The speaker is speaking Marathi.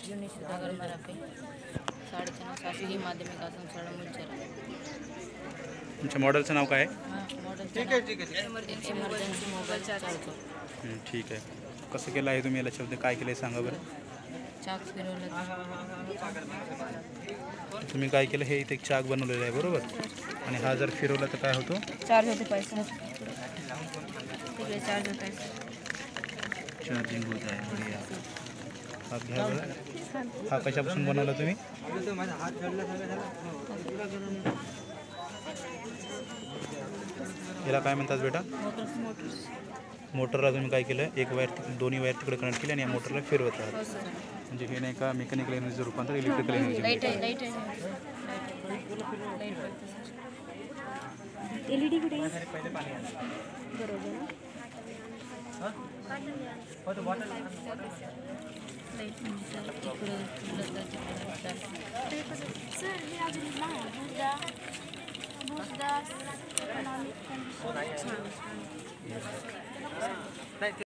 जुनी सुधाकर मराठे 9.5 शासकीय माध्यमिक आश्रमशाळा मुलचरा. तुमच्या मॉडेलचं नाव काय आहे? मॉडेल ठीक आहे इमर्जन्सी मोबाईल चालतो. ठीक आहे. कसं केलं आहे तुम्ही याला शब्द काय केलं आहे सांगा बरं. चाक फिरवलं. तुम्ही काय केलं हे इथे एक चाक बनवलेलं आहे बरोबर. आणि हा जर फिरवला तर काय होतो? चार्ज होते पैसे तिकडे चार्ज होत आहे. चार्जिंग होत आहे. बढिया. हा घ्या बरं. हा कशापासून बनवला तुम्ही? याला काय म्हणतात बेटा? मोटरला तुम्ही काय केलं एक वायर दोन्ही वायर तिकडे कनेक्ट केली आणि या मोटरला फिरवत आहात. म्हणजे हे नाही का मेकॅनिकल एनर्जीचं रूपांतर इलेक्ट्रिकल एनर्जी. LED कुठे बरोबर